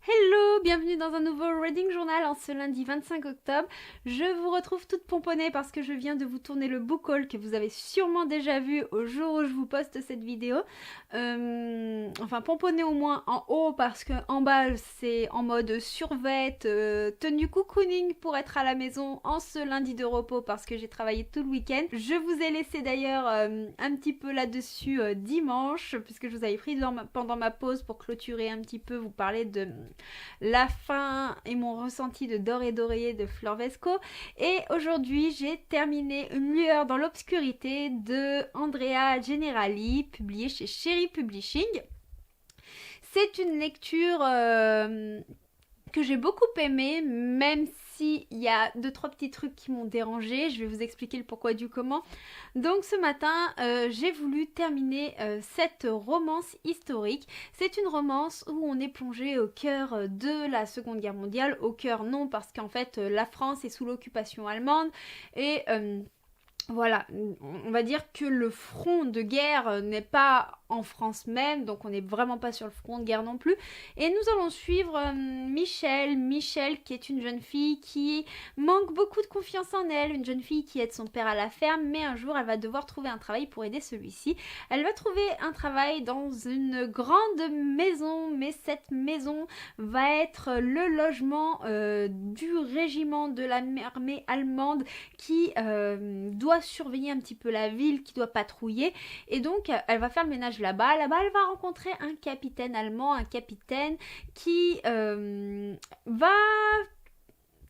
Hello, bienvenue dans un nouveau Reading Journal en ce lundi 25 octobre. Je vous retrouve toute pomponnée parce que je viens de vous tourner le book haul que vous avez sûrement déjà vu au jour où je vous poste cette vidéo. Enfin, pomponnée au moins en haut parce que en bas c'est en mode survêt, tenue cocooning pour être à la maison en ce lundi de repos parce que j'ai travaillé tout le week-end. Je vous ai laissé d'ailleurs un petit peu là-dessus dimanche puisque je vous avais pris pendant ma pause pour clôturer un petit peu, vous parler de la fin et mon ressenti de Dor et d'oreiller de Flor Vesco. Et aujourd'hui, j'ai terminé Une lueur dans l'obscurité de Andrea Generali, publié chez Cherry Publishing. C'est une lecture que j'ai beaucoup aimée, même si il y a 2-3 petits trucs qui m'ont dérangé. Je vais vous expliquer le pourquoi du comment. Donc ce matin, j'ai voulu terminer cette romance historique. C'est une romance où on est plongé au cœur de la Seconde Guerre mondiale. Au cœur non, parce qu'en fait la France est sous l'occupation allemande et voilà, on va dire que le front de guerre n'est pas en France même, donc on n'est vraiment pas sur le front de guerre non plus. Et nous allons suivre Michel qui est une jeune fille qui manque beaucoup de confiance en elle, une jeune fille qui aide son père à la ferme, mais un jour elle va devoir trouver un travail pour aider celui-ci. Elle va trouver un travail dans une grande maison, mais cette maison va être le logement du régiment de l'armée allemande qui doit surveiller un petit peu la ville, qui doit patrouiller, et donc elle va faire le ménage là-bas. Là-bas, elle va rencontrer un capitaine allemand, un capitaine qui va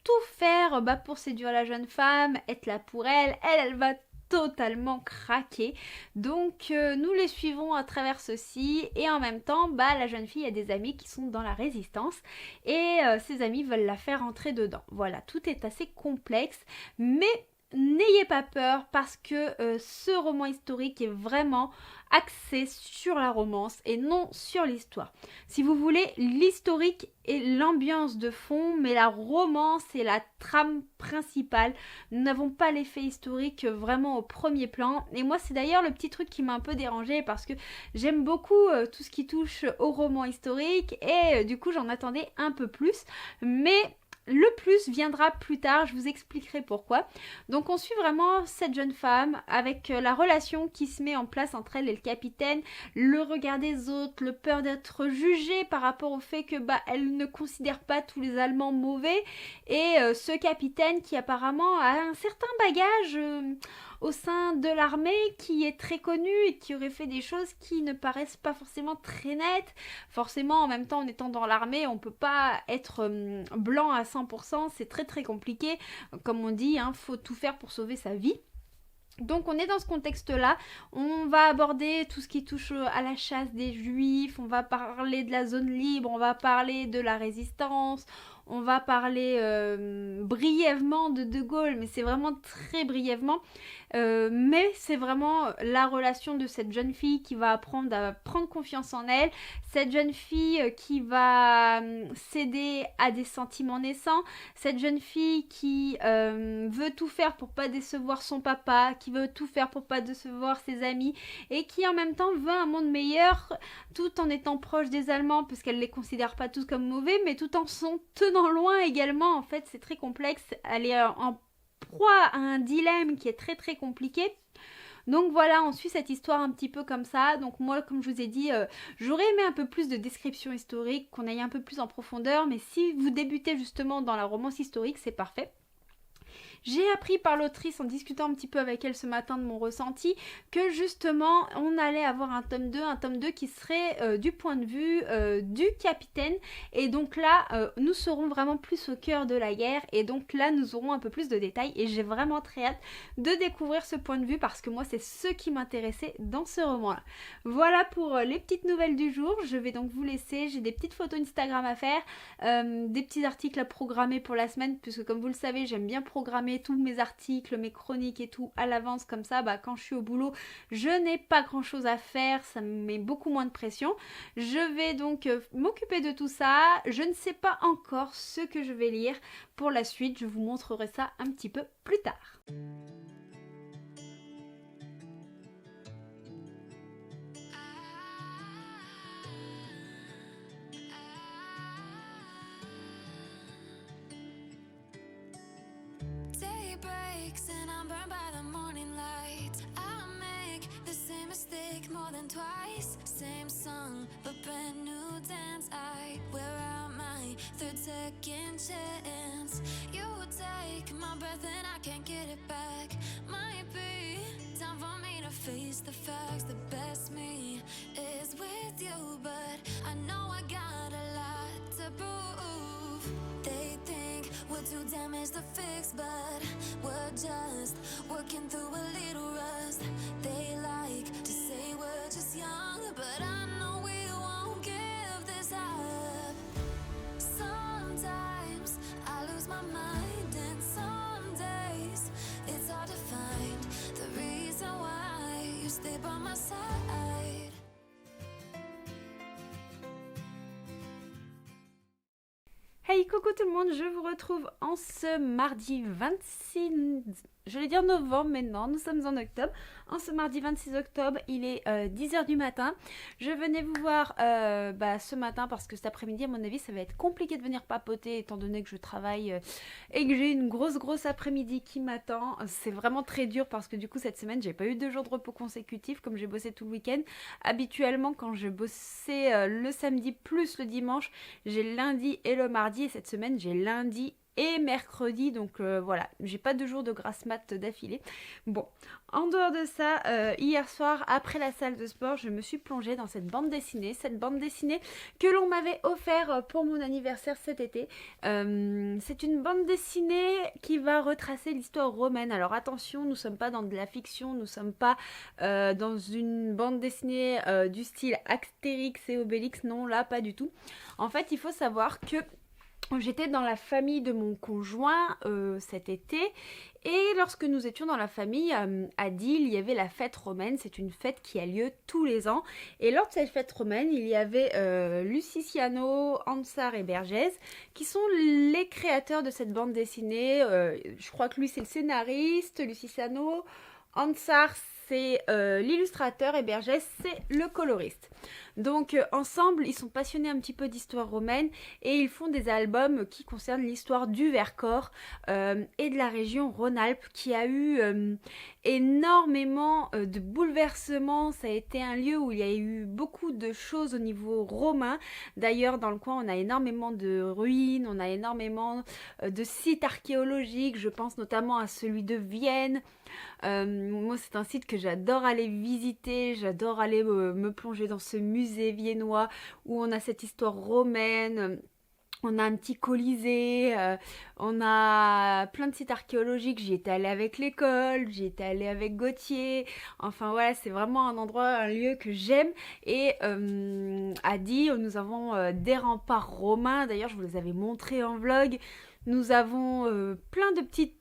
tout faire pour séduire la jeune femme, être là pour elle. Elle va totalement craquer. Donc nous les suivons à travers ceci et en même temps la jeune fille a des amis qui sont dans la résistance et ses amis veulent la faire entrer dedans. Voilà, tout est assez complexe, mais n'ayez pas peur parce que ce roman historique est vraiment axé sur la romance et non sur l'histoire. Si vous voulez, l'historique est l'ambiance de fond, mais la romance est la trame principale. Nous n'avons pas l'effet historique vraiment au premier plan. Et moi, c'est d'ailleurs le petit truc qui m'a un peu dérangée parce que j'aime beaucoup tout ce qui touche au roman historique et du coup, j'en attendais un peu plus. Mais le plus viendra plus tard, je vous expliquerai pourquoi. Donc on suit vraiment cette jeune femme avec la relation qui se met en place entre elle et le capitaine, le regard des autres, le peur d'être jugée par rapport au fait que elle ne considère pas tous les Allemands mauvais et ce capitaine qui apparemment a un certain bagage au sein de l'armée qui est très connu et qui aurait fait des choses qui ne paraissent pas forcément très nettes. Forcément, en même temps, en étant dans l'armée, on peut pas être blanc à 100%, c'est très très compliqué. Comme on dit, faut tout faire pour sauver sa vie. Donc on est dans ce contexte-là, on va aborder tout ce qui touche à la chasse des juifs, on va parler de la zone libre, on va parler de la résistance, on va parler brièvement de Gaulle, mais c'est vraiment très brièvement. Mais c'est vraiment la relation de cette jeune fille qui va apprendre à prendre confiance en elle, cette jeune fille qui va céder à des sentiments naissants, cette jeune fille qui veut tout faire pour pas décevoir son papa, qui veut tout faire pour pas décevoir ses amis et qui en même temps veut un monde meilleur tout en étant proche des Allemands parce qu'elle les considère pas tous comme mauvais mais tout en s'en tenant loin également. En fait, c'est très complexe, elle est en proie à un dilemme qui est très très compliqué. Donc voilà, on suit cette histoire un petit peu comme ça. Donc moi, comme je vous ai dit, j'aurais aimé un peu plus de description historique, qu'on aille un peu plus en profondeur, mais si vous débutez justement dans la romance historique, c'est parfait. J'ai appris par l'autrice en discutant un petit peu avec elle ce matin de mon ressenti que justement on allait avoir un tome 2 qui serait du point de vue du capitaine et donc là nous serons vraiment plus au cœur de la guerre et donc là nous aurons un peu plus de détails et j'ai vraiment très hâte de découvrir ce point de vue parce que moi c'est ce qui m'intéressait dans ce roman là. Voilà pour les petites nouvelles du jour, je vais donc vous laisser, j'ai des petites photos Instagram à faire, des petits articles à programmer pour la semaine puisque comme vous le savez j'aime bien programmer tous mes articles, mes chroniques et tout à l'avance comme ça, quand je suis au boulot, je n'ai pas grand chose à faire, ça me met beaucoup moins de pression. Je vais donc m'occuper de tout ça, je ne sais pas encore ce que je vais lire pour la suite, je vous montrerai ça un petit peu plus tard. day breaks and I'm burned by the morning light. I make the same mistake more than twice. Same song, but brand new dance. I wear out my third second chance. You take my breath and I can't get it back. Might be time for me to face the facts. The best me is with you, but I know I got a lot to prove. They think we're too damaged to fix, but we're just working through a little rust. They like to say we're just young, but I know we won't give this up. Sometimes I lose my mind, and some days it's hard to find the reason why you stay by my side. Hey, coucou tout le monde, je vous retrouve en ce mardi 26, je vais dire novembre, mais non, nous sommes en octobre. En ce mardi 26 octobre, il est 10h du matin. Je venais vous voir ce matin parce que cet après-midi, à mon avis, ça va être compliqué de venir papoter étant donné que je travaille et que j'ai une grosse après-midi qui m'attend. C'est vraiment très dur parce que du coup, cette semaine, j'ai pas eu 2 jours de repos consécutifs comme j'ai bossé tout le week-end. Habituellement, quand je bossais le samedi plus le dimanche, j'ai le lundi et le mardi. Et cette semaine, j'ai lundi et mercredi, donc voilà, j'ai pas 2 jours de grasse mat d'affilée. Bon, en dehors de ça, hier soir, après la salle de sport, je me suis plongée dans cette bande dessinée que l'on m'avait offert pour mon anniversaire cet été. C'est une bande dessinée qui va retracer l'histoire romaine. Alors attention, nous sommes pas dans de la fiction, nous sommes pas dans une bande dessinée du style Astérix et Obélix, non, là, pas du tout. En fait, il faut savoir que j'étais dans la famille de mon conjoint cet été et lorsque nous étions dans la famille à Deal, il y avait la fête romaine. C'est une fête qui a lieu tous les ans et lors de cette fête romaine, il y avait Luciciano, Ansar et Bergès qui sont les créateurs de cette bande dessinée. Je crois que lui c'est le scénariste, Luciciano, Ansar c'est l'illustrateur et Bergès c'est le coloriste. Donc ensemble, ils sont passionnés un petit peu d'histoire romaine et ils font des albums qui concernent l'histoire du Vercors et de la région Rhône-Alpes qui a eu énormément de bouleversements. Ça a été un lieu où il y a eu beaucoup de choses au niveau romain. D'ailleurs, dans le coin, on a énormément de ruines, on a énormément de sites archéologiques. Je pense notamment à celui de Vienne. Moi, c'est un site que j'adore aller visiter, j'adore aller me plonger dans ce musée viennois où on a cette histoire romaine. On a un petit colisée, on a plein de sites archéologiques, j'y étais allée avec l'école, j'y étais allée avec Gauthier, enfin voilà, c'est vraiment un endroit, un lieu que j'aime. Et à Die, nous avons des remparts romains, d'ailleurs je vous les avais montrés en vlog, nous avons plein de petites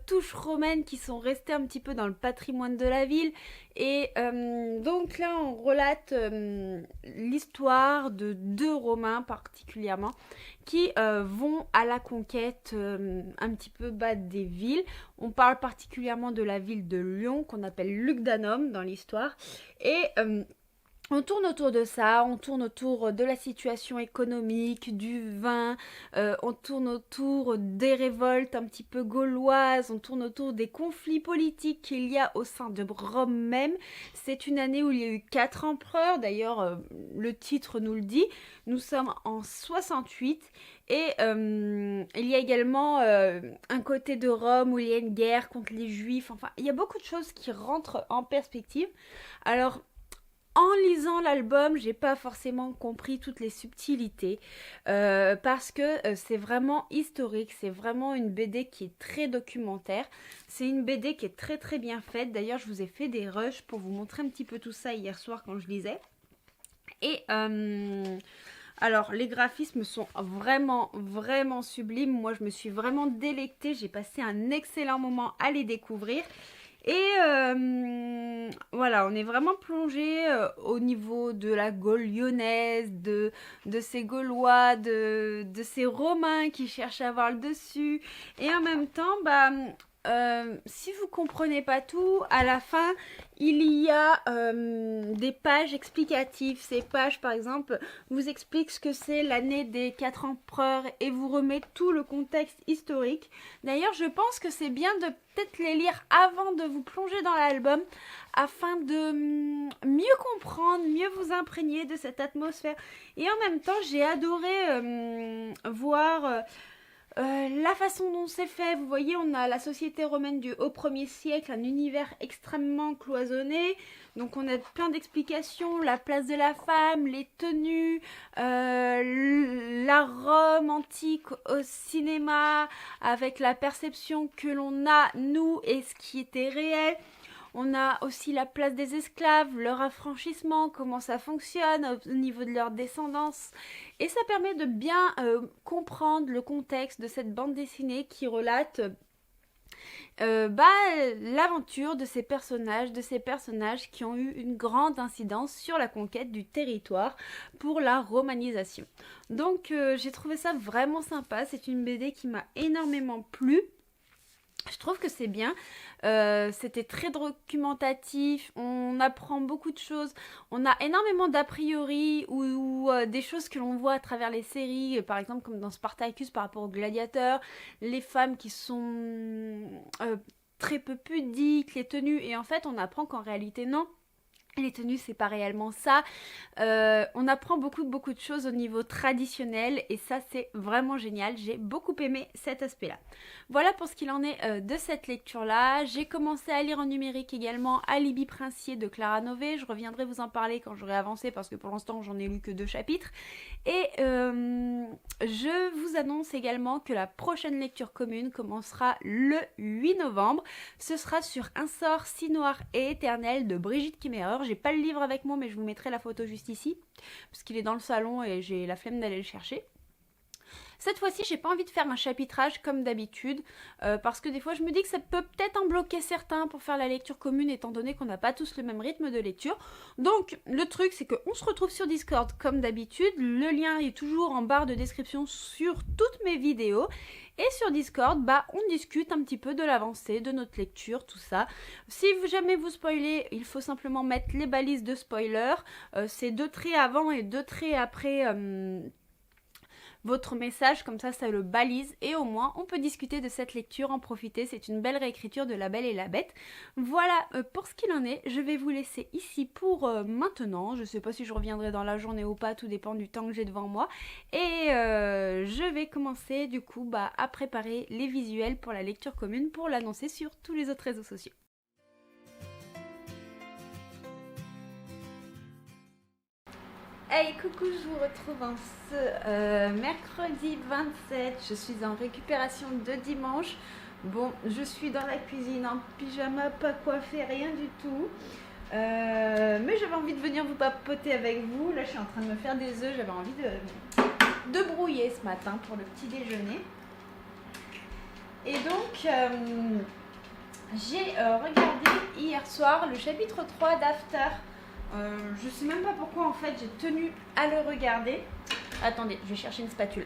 touches romaines qui sont restées un petit peu dans le patrimoine de la ville et donc là on relate l'histoire de 2 Romains particulièrement qui vont à la conquête un petit peu des villes. On parle particulièrement de la ville de Lyon qu'on appelle Lugdanum dans l'histoire et on tourne autour de ça, on tourne autour de la situation économique, du vin, on tourne autour des révoltes un petit peu gauloises, on tourne autour des conflits politiques qu'il y a au sein de Rome même. C'est une année où il y a eu 4 empereurs, d'ailleurs le titre nous le dit, nous sommes en 68 et il y a également un côté de Rome où il y a une guerre contre les Juifs, enfin il y a beaucoup de choses qui rentrent en perspective. Alors en lisant l'album, j'ai pas forcément compris toutes les subtilités parce que c'est vraiment historique, c'est vraiment une BD qui est très documentaire, c'est une BD qui est très bien faite. D'ailleurs, je vous ai fait des rushs pour vous montrer un petit peu tout ça hier soir quand je lisais. Et alors, les graphismes sont vraiment sublimes. Moi, je me suis vraiment délectée, j'ai passé un excellent moment à les découvrir. Et voilà, on est vraiment plongé au niveau de la Gaule lyonnaise, de ces Gaulois, de ces Romains qui cherchent à avoir le dessus. Et en même temps, si vous comprenez pas tout, à la fin, il y a des pages explicatives. Ces pages, par exemple, vous expliquent ce que c'est l'année des 4 empereurs et vous remet tout le contexte historique. D'ailleurs, je pense que c'est bien de peut-être les lire avant de vous plonger dans l'album afin de mieux comprendre, mieux vous imprégner de cette atmosphère. Et en même temps, j'ai adoré voir... la façon dont c'est fait, vous voyez, on a la société romaine au 1er siècle, un univers extrêmement cloisonné, donc on a plein d'explications, la place de la femme, les tenues, la Rome antique au cinéma, avec la perception que l'on a, nous, et ce qui était réel. On a aussi la place des esclaves, leur affranchissement, comment ça fonctionne au niveau de leur descendance. Et ça permet de bien comprendre le contexte de cette bande dessinée qui relate l'aventure de ces personnages qui ont eu une grande incidence sur la conquête du territoire pour la romanisation. Donc j'ai trouvé ça vraiment sympa, c'est une BD qui m'a énormément plu. Je trouve que c'est bien, c'était très documentatif, on apprend beaucoup de choses, on a énormément d'a priori ou des choses que l'on voit à travers les séries, par exemple comme dans Spartacus par rapport aux gladiateurs, les femmes qui sont très peu pudiques, les tenues, et en fait on apprend qu'en réalité non. Les tenues, c'est pas réellement ça. On apprend beaucoup de choses au niveau traditionnel et ça, c'est vraiment génial. J'ai beaucoup aimé cet aspect-là. Voilà pour ce qu'il en est de cette lecture-là. J'ai commencé à lire en numérique également Alibi Princier de Clara Nové. Je reviendrai vous en parler quand j'aurai avancé parce que pour l'instant, j'en ai lu que 2 chapitres. Et je vous annonce également que la prochaine lecture commune commencera le 8 novembre. Ce sera sur Un sort si noir et éternel de Brigitte Kimmerer. J'ai pas le livre avec moi mais je vous mettrai la photo juste ici parce qu'il est dans le salon et j'ai la flemme d'aller le chercher. Cette fois-ci, j'ai pas envie de faire un chapitrage comme d'habitude parce que des fois je me dis que ça peut peut-être en bloquer certains pour faire la lecture commune étant donné qu'on n'a pas tous le même rythme de lecture. Donc le truc c'est qu'on se retrouve sur Discord comme d'habitude. Le lien est toujours en barre de description sur toutes mes vidéos. Et sur Discord, on discute un petit peu de l'avancée, de notre lecture, tout ça. Si jamais vous spoilez, il faut simplement mettre les balises de spoiler. C'est 2 traits avant et 2 traits après votre message, comme ça le balise et au moins on peut discuter de cette lecture, en profiter, c'est une belle réécriture de La Belle et la Bête. Voilà pour ce qu'il en est, je vais vous laisser ici pour maintenant, je sais pas si je reviendrai dans la journée ou pas, tout dépend du temps que j'ai devant moi, et je vais commencer du coup à préparer les visuels pour la lecture commune pour l'annoncer sur tous les autres réseaux sociaux. Hey, coucou, je vous retrouve en ce mercredi 27, je suis en récupération de dimanche. Bon, je suis dans la cuisine en pyjama, pas coiffée, rien du tout. Mais j'avais envie de venir vous papoter avec vous. Là, je suis en train de me faire des œufs, j'avais envie de brouiller ce matin pour le petit déjeuner. Et donc, j'ai regardé hier soir le chapitre 3 d'After. Je sais même pas pourquoi en fait j'ai tenu à le regarder. Attendez, je vais chercher une spatule.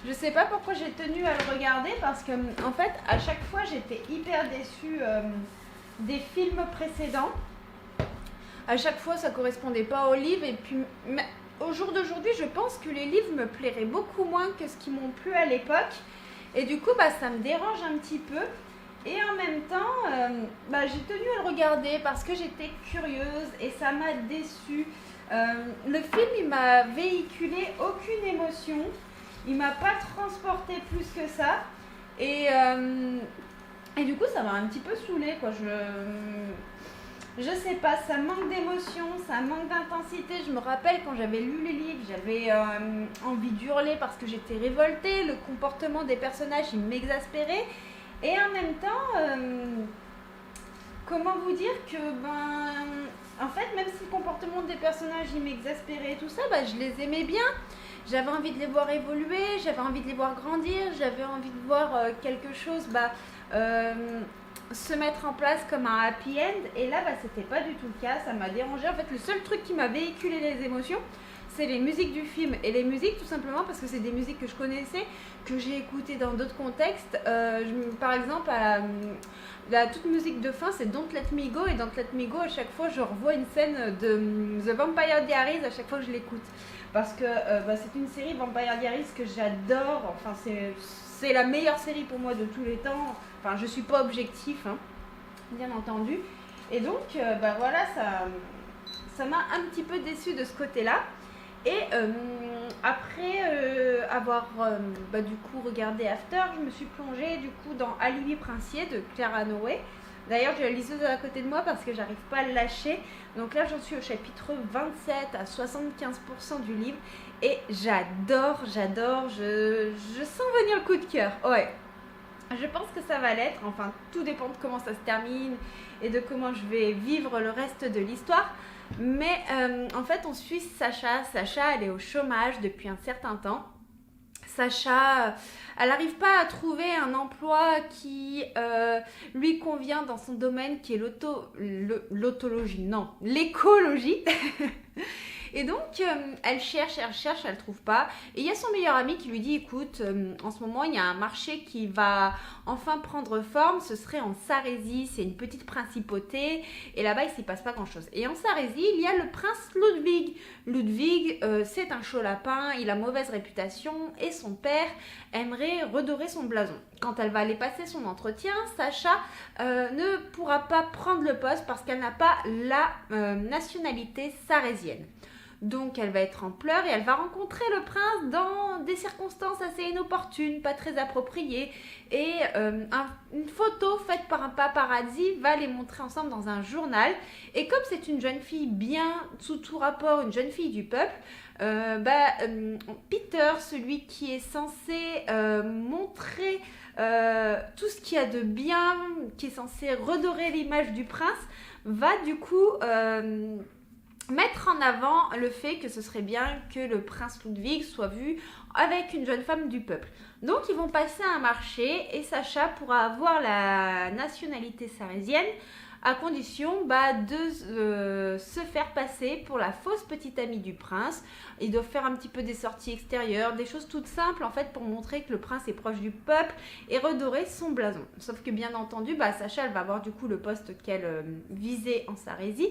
Je sais pas pourquoi j'ai tenu à le regarder parce que en fait à chaque fois j'étais hyper déçue des films précédents. À chaque fois ça correspondait pas aux livres et puis au jour d'aujourd'hui je pense que les livres me plairaient beaucoup moins que ce qui m'ont plu à l'époque. Et du coup ça me dérange un petit peu. Et en même temps, j'ai tenu à le regarder parce que j'étais curieuse et ça m'a déçue. Le film, il m'a véhiculé aucune émotion. Il m'a pas transporté plus que ça. Et du coup, ça m'a un petit peu saoulée, quoi. Je sais pas, ça manque d'émotion, ça manque d'intensité. Je me rappelle quand j'avais lu les livres, j'avais envie d'hurler parce que j'étais révoltée. Le comportement des personnages, il m'exaspérait. Et en même temps, comment vous dire que, en fait, même si le comportement des personnages, il m'exaspérait et tout ça, je les aimais bien. J'avais envie de les voir évoluer, j'avais envie de les voir grandir, j'avais envie de voir quelque chose se mettre en place comme un happy end. Et là, c'était pas du tout le cas, ça m'a dérangé. En fait, le seul truc qui m'a véhiculé les émotions, c'est les musiques du film. Et les musiques, tout simplement parce que c'est des musiques que je connaissais, que j'ai écoutées dans d'autres contextes. Par exemple, la toute musique de fin, c'est Don't Let Me Go. Et Don't Let Me Go, à chaque fois, je revois une scène de The Vampire Diaries à chaque fois que je l'écoute. Parce que c'est une série Vampire Diaries que j'adore. Enfin, c'est la meilleure série pour moi de tous les temps. Enfin, je suis pas objectif, hein, bien entendu. Et donc, voilà, ça m'a un petit peu déçue de ce côté-là. Et après avoir du coup regardé After, je me suis plongée du coup dans Alibi Princier de Claire Hanaway. D'ailleurs, j'ai la liseuse à côté de moi parce que j'arrive pas à le lâcher. Donc là, j'en suis au chapitre 27 à 75% du livre. Et j'adore, je sens venir le coup de cœur. Ouais, je pense que ça va l'être. Enfin, tout dépend de comment ça se termine et de comment je vais vivre le reste de l'histoire. Mais en fait, on suit Sacha. Sacha, elle est au chômage depuis un certain temps. Sacha, elle n'arrive pas à trouver un emploi qui lui convient dans son domaine qui est l'écologie. Et donc, elle cherche, elle trouve pas. Et il y a son meilleur ami qui lui dit, écoute, en ce moment, il y a un marché qui va enfin prendre forme. Ce serait en Silésie, c'est une petite principauté. Et là-bas, il s'y passe pas grand-chose. Et en Silésie, il y a le prince Ludwig. Ludwig, c'est un chaud lapin, il a mauvaise réputation. Et son père aimerait redorer son blason. Quand elle va aller passer son entretien, Sacha ne pourra pas prendre le poste parce qu'elle n'a pas la nationalité sarésienne. Donc elle va être en pleurs et elle va rencontrer le prince dans des circonstances assez inopportunes, pas très appropriées. Et une photo faite par un paparazzi va les montrer ensemble dans un journal. Et comme c'est une jeune fille bien sous tout rapport, une jeune fille du peuple, Peter, celui qui est censé montrer tout ce qu'il y a de bien, qui est censé redorer l'image du prince, va du coup mettre en avant le fait que ce serait bien que le prince Ludwig soit vu avec une jeune femme du peuple. Donc ils vont passer à un marché et Sacha pourra avoir la nationalité sarésienne à condition de se faire passer pour la fausse petite amie du prince. Ils doivent faire un petit peu des sorties extérieures, des choses toutes simples en fait pour montrer que le prince est proche du peuple et redorer son blason. Sauf que bien entendu, Sacha elle va avoir du coup le poste qu'elle visait en Silésie.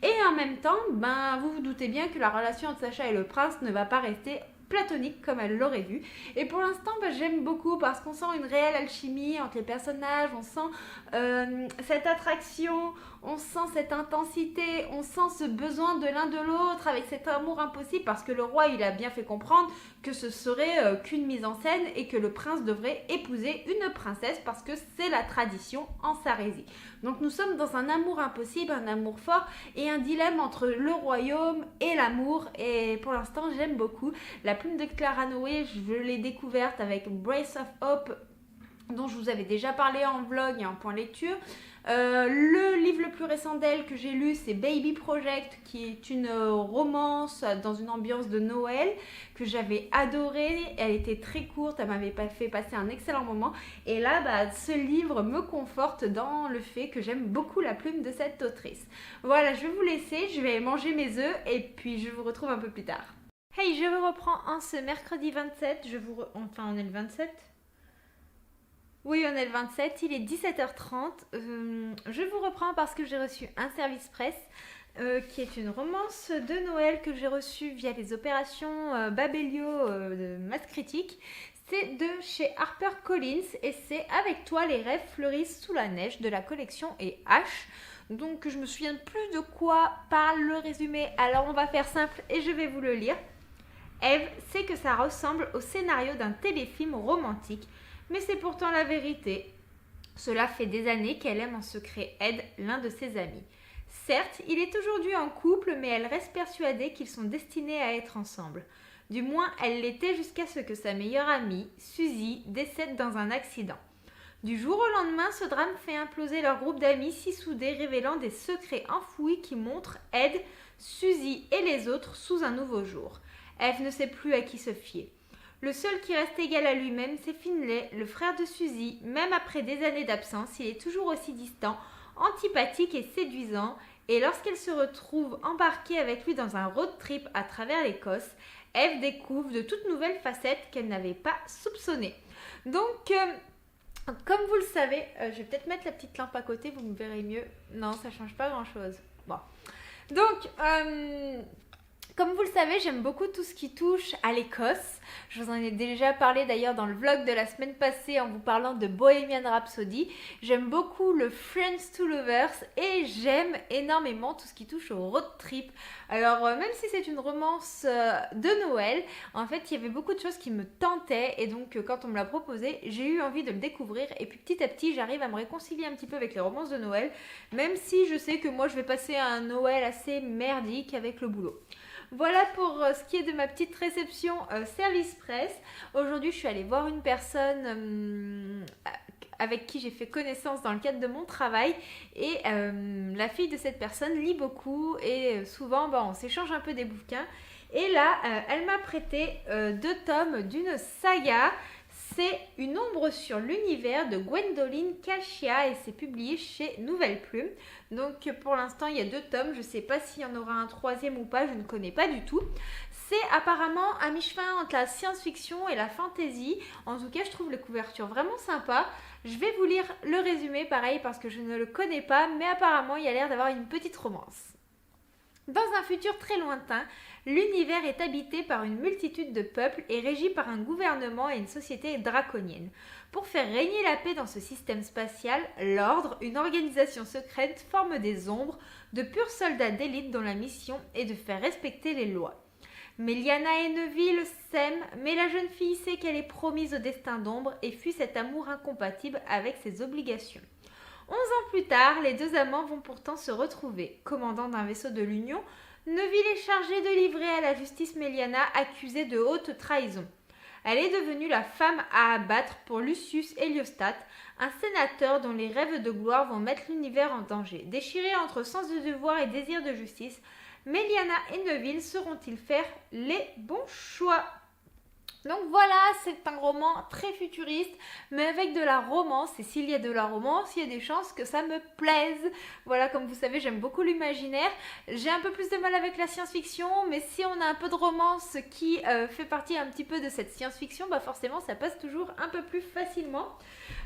Et en même temps, vous vous doutez bien que la relation entre Sacha et le prince ne va pas rester platonique comme elle l'aurait dû. Et pour l'instant, j'aime beaucoup parce qu'on sent une réelle alchimie entre les personnages, on sent cette attraction, on sent cette intensité, on sent ce besoin de l'un de l'autre avec cet amour impossible parce que le roi, il a bien fait comprendre que ce serait qu'une mise en scène et que le prince devrait épouser une princesse parce que c'est la tradition en Silésie. Donc nous sommes dans un amour impossible, un amour fort et un dilemme entre le royaume et l'amour. Et pour l'instant, j'aime beaucoup. La plume de Claire Hanaway, je l'ai découverte avec Brace of Hope, dont je vous avais déjà parlé en vlog et en point lecture. Le livre le plus récent d'elle que j'ai lu, c'est Baby Project, qui est une romance dans une ambiance de Noël que j'avais adorée. Elle était très courte, elle m'avait fait passer un excellent moment. Et là, ce livre me conforte dans le fait que j'aime beaucoup la plume de cette autrice. Voilà, je vais vous laisser, je vais manger mes œufs et puis je vous retrouve un peu plus tard. Hey, je vous reprends en ce mercredi 27, enfin on est le 27. Oui, on est le 27, il est 17h30. Je vous reprends parce que j'ai reçu un service presse qui est une romance de Noël que j'ai reçue via les opérations Babelio de Masse Critique. C'est de chez HarperCollins et c'est Avec toi les rêves fleurissent sous la neige de la collection et H. Donc je me souviens plus de quoi parle le résumé, alors on va faire simple et je vais vous le lire. Eve sait que ça ressemble au scénario d'un téléfilm romantique, mais c'est pourtant la vérité. Cela fait des années qu'elle aime en secret Ed, l'un de ses amis. Certes, il est aujourd'hui en couple, mais elle reste persuadée qu'ils sont destinés à être ensemble. Du moins, elle l'était jusqu'à ce que sa meilleure amie, Suzy, décède dans un accident. Du jour au lendemain, ce drame fait imploser leur groupe d'amis si soudés, révélant des secrets enfouis qui montrent Ed, Suzy et les autres sous un nouveau jour. Eve ne sait plus à qui se fier. Le seul qui reste égal à lui-même, c'est Finlay, le frère de Suzy. Même après des années d'absence, il est toujours aussi distant, antipathique et séduisant. Et lorsqu'elle se retrouve embarquée avec lui dans un road trip à travers l'Écosse, Eve découvre de toutes nouvelles facettes qu'elle n'avait pas soupçonnées. Donc, comme vous le savez, je vais peut-être mettre la petite lampe à côté, vous me verrez mieux. Non, ça change pas grand-chose. Bon. Donc, comme vous le savez, j'aime beaucoup tout ce qui touche à l'Écosse. Je vous en ai déjà parlé d'ailleurs dans le vlog de la semaine passée en vous parlant de Bohemian Rhapsody. J'aime beaucoup le Friends to Lovers et j'aime énormément tout ce qui touche au road trip. Alors même si c'est une romance de Noël, en fait il y avait beaucoup de choses qui me tentaient et donc quand on me l'a proposé, j'ai eu envie de le découvrir et puis petit à petit j'arrive à me réconcilier un petit peu avec les romances de Noël, même si je sais que moi je vais passer un Noël assez merdique avec le boulot. Voilà pour ce qui est de ma petite réception service presse. Aujourd'hui, je suis allée voir une personne avec qui j'ai fait connaissance dans le cadre de mon travail et la fille de cette personne lit beaucoup et souvent on s'échange un peu des bouquins. Et là, elle m'a prêté 2 tomes d'une saga. C'est Une ombre sur l'univers de Gwendoline Cachia et c'est publié chez Nouvelle Plume. Donc pour l'instant il y a 2 tomes, je ne sais pas s'il y en aura un 3e ou pas, je ne connais pas du tout. C'est apparemment à mi-chemin entre la science-fiction et la fantasy. En tout cas je trouve les couvertures vraiment sympas. Je vais vous lire le résumé pareil parce que je ne le connais pas, mais apparemment il y a l'air d'avoir une petite romance. Dans un futur très lointain, l'univers est habité par une multitude de peuples et régi par un gouvernement et une société draconienne. Pour faire régner la paix dans ce système spatial, l'Ordre, une organisation secrète, forme des ombres, de purs soldats d'élite dont la mission est de faire respecter les lois. Meliana et Neville s'aiment, mais la jeune fille sait qu'elle est promise au destin d'ombre et fuit cet amour incompatible avec ses obligations. 11 ans plus tard, les 2 amants vont pourtant se retrouver. Commandant d'un vaisseau de l'Union, Neville est chargé de livrer à la justice Meliana accusée de haute trahison. Elle est devenue la femme à abattre pour Lucius Heliostat, un sénateur dont les rêves de gloire vont mettre l'univers en danger. Déchirés entre sens de devoir et désir de justice, Meliana et Neville sauront-ils faire les bons choix ? Donc voilà, c'est un roman très futuriste, mais avec de la romance. Et s'il y a de la romance, il y a des chances que ça me plaise. Voilà, comme vous savez, j'aime beaucoup l'imaginaire. J'ai un peu plus de mal avec la science-fiction, mais si on a un peu de romance qui fait partie un petit peu de cette science-fiction, bah forcément, ça passe toujours un peu plus facilement.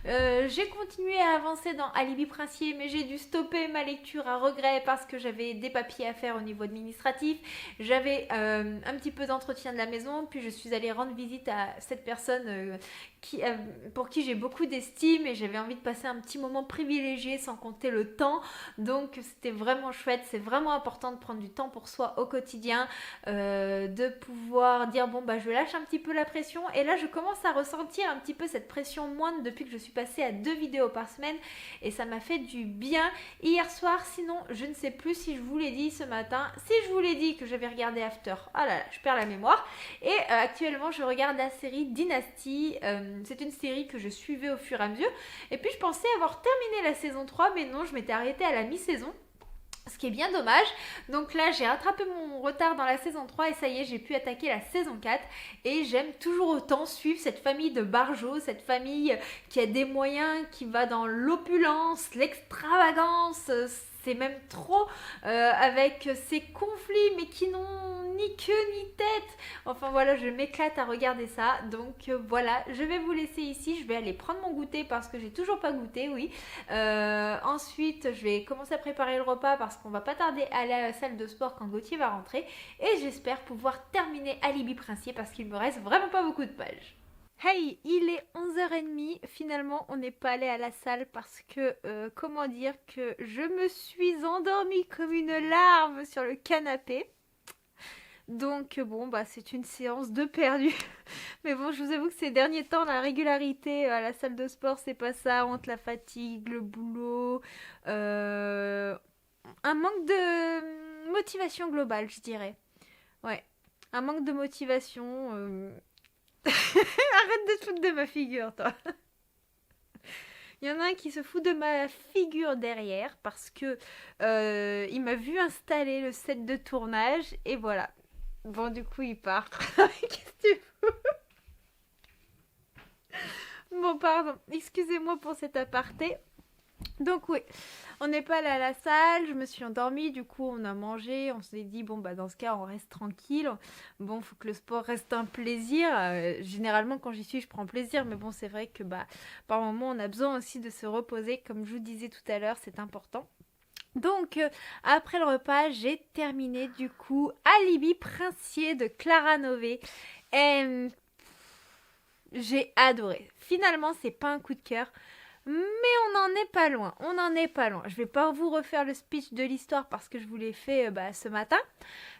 J'ai continué à avancer dans Alibi Princier, mais j'ai dû stopper ma lecture à regret parce que j'avais des papiers à faire au niveau administratif. J'avais un petit peu d'entretien de la maison, puis je suis allée rendre visite à cette personne pour qui j'ai beaucoup d'estime et j'avais envie de passer un petit moment privilégié sans compter le temps. Donc c'était vraiment chouette, c'est vraiment important de prendre du temps pour soi au quotidien, de pouvoir dire bon bah je lâche un petit peu la pression et là je commence à ressentir un petit peu cette pression moindre depuis que je suis passée à 2 vidéos par semaine et ça m'a fait du bien hier soir. Sinon je ne sais plus si je vous l'ai dit ce matin, si je vous l'ai dit que j'avais regardé After, ah là là je perds la mémoire et actuellement je regarde la série Dynasty. C'est une série que je suivais au fur et à mesure et puis je pensais avoir terminé la saison 3 mais non, je m'étais arrêtée à la mi-saison, ce qui est bien dommage. Donc là j'ai rattrapé mon retard dans la saison 3 et ça y est, j'ai pu attaquer la saison 4 et j'aime toujours autant suivre cette famille de barjots, cette famille qui a des moyens, qui va dans l'opulence, l'extravagance, c'est même trop, avec ces conflits mais qui n'ont ni queue ni tête. Enfin voilà, je m'éclate à regarder ça. Donc voilà, je vais vous laisser ici. Je vais aller prendre mon goûter parce que j'ai toujours pas goûté, oui. Ensuite, je vais commencer à préparer le repas parce qu'on va pas tarder à aller à la salle de sport quand Gauthier va rentrer. Et j'espère pouvoir terminer Alibi Princier parce qu'il me reste vraiment pas beaucoup de pages. Hey, il est 11h30, finalement on n'est pas allé à la salle parce que, comment dire, que je me suis endormie comme une larve sur le canapé. Donc bon, bah c'est une séance de perdu. Mais bon, je vous avoue que ces derniers temps, la régularité à la salle de sport, c'est pas ça, entre la fatigue, le boulot, un manque de motivation globale, je dirais. Ouais, un manque de motivation... Arrête de te foutre de ma figure, toi. Il y en a un qui se fout de ma figure derrière parce que il m'a vu installer le set de tournage et voilà. Bon, du coup, il part. Qu'est-ce que tu fous? Bon, pardon. Excusez-moi pour cet aparté. Donc oui, on n'est pas allé à la salle, je me suis endormie, du coup on a mangé, on s'est dit bon bah dans ce cas on reste tranquille. Bon, faut que le sport reste un plaisir. Généralement quand j'y suis je prends plaisir, mais bon c'est vrai que bah par moment on a besoin aussi de se reposer, comme je vous disais tout à l'heure, c'est important. Donc, après le repas, j'ai terminé du coup Alibi Princier de Clara Nové. Et j'ai adoré. Finalement, c'est pas un coup de cœur, mais on n'en est pas loin. On n'en est pas loin. Je vais pas vous refaire le speech de l'histoire parce que je vous l'ai fait ce matin.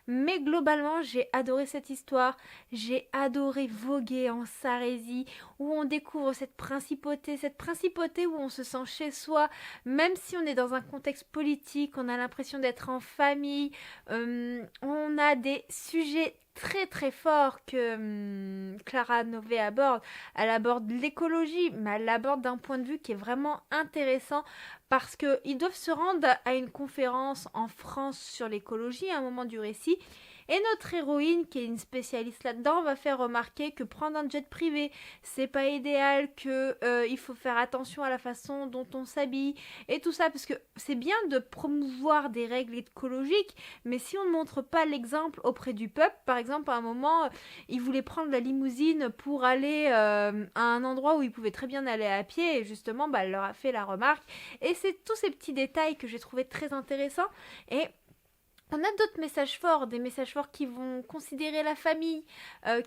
Mais globalement, j'ai adoré cette histoire. J'ai adoré voguer en Sarésie, où on découvre cette principauté où on se sent chez soi, même si on est dans un contexte politique, on a l'impression d'être en famille. On a des sujets très très forts que Clara Nové aborde. Elle aborde l'écologie, mais elle l'aborde d'un point de vue qui est vraiment intéressant parce qu'ils doivent se rendre à une conférence en France sur l'écologie à un moment du récit. Et notre héroïne, qui est une spécialiste là-dedans, va faire remarquer que prendre un jet privé, c'est pas idéal, que il faut faire attention à la façon dont on s'habille et tout ça, parce que c'est bien de promouvoir des règles écologiques, mais si on ne montre pas l'exemple auprès du peuple, par exemple, à un moment, ils voulaient prendre la limousine pour aller à un endroit où ils pouvaient très bien aller à pied, et justement, bah, elle leur a fait la remarque. Et c'est tous ces petits détails que j'ai trouvé très intéressants. Et on a d'autres messages forts, des messages forts qui vont considérer la famille,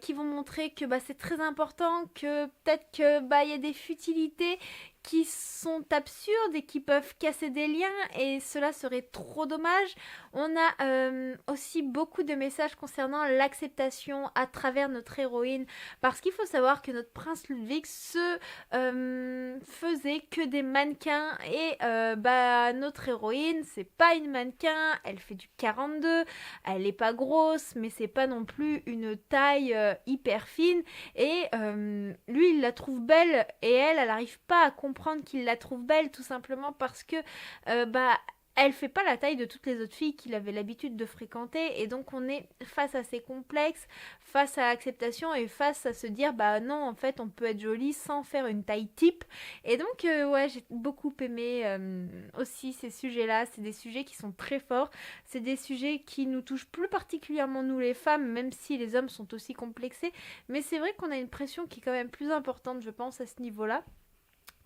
qui vont montrer que bah, c'est très important, que peut-être que bah, y a des futilités qui sont absurdes et qui peuvent casser des liens, et cela serait trop dommage. On a aussi beaucoup de messages concernant l'acceptation à travers notre héroïne, parce qu'il faut savoir que notre prince Ludwig se faisait que des mannequins, et bah notre héroïne c'est pas une mannequin, elle fait du 42, elle est pas grosse, mais c'est pas non plus une taille hyper fine, et lui il la trouve belle, et elle arrive pas à comprendre qu'il la trouve belle, tout simplement parce que bah elle fait pas la taille de toutes les autres filles qu'il avait l'habitude de fréquenter, et donc on est face à ces complexes, face à l'acceptation et face à se dire bah non, en fait on peut être jolie sans faire une taille type. Et donc ouais, j'ai beaucoup aimé aussi ces sujets-là. C'est des sujets qui sont très forts, c'est des sujets qui nous touchent plus particulièrement nous les femmes, même si les hommes sont aussi complexés, mais c'est vrai qu'on a une pression qui est quand même plus importante, je pense, à ce niveau-là.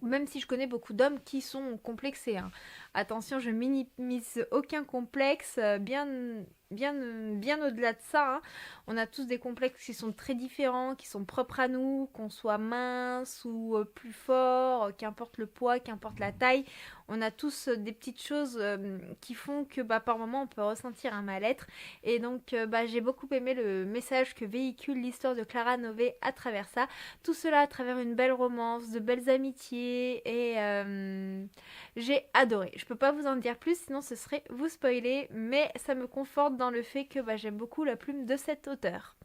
Même si je connais beaucoup d'hommes qui sont complexés, hein. Attention, je minimise aucun complexe, bien au-delà de ça, hein. On a tous des complexes qui sont très différents, qui sont propres à nous, qu'on soit mince ou plus fort, qu'importe le poids, qu'importe la taille. On a tous des petites choses qui font que bah, par moment on peut ressentir un mal-être. Et donc bah, j'ai beaucoup aimé le message que véhicule l'histoire de Clara Nové à travers ça. Tout cela à travers une belle romance, de belles amitiés, et j'ai adoré. Je peux pas vous en dire plus, sinon ce serait vous spoiler, mais ça me conforte dans le fait que bah, j'aime beaucoup la plume de cet auteur.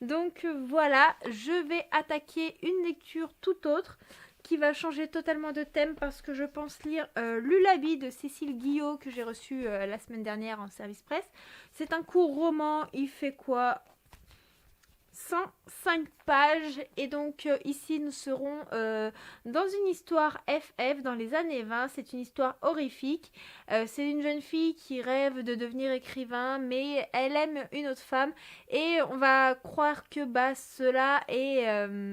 Donc voilà, je vais attaquer une lecture tout autre qui va changer totalement de thème, parce que je pense lire Lullaby de Cécile Guillot, que j'ai reçu la semaine dernière en service presse. C'est un court roman, il fait quoi, 105 pages, et donc ici nous serons dans une histoire FF dans les années 20. C'est une histoire horrifique. C'est une jeune fille qui rêve de devenir écrivain, mais elle aime une autre femme, et on va croire que bah, cela est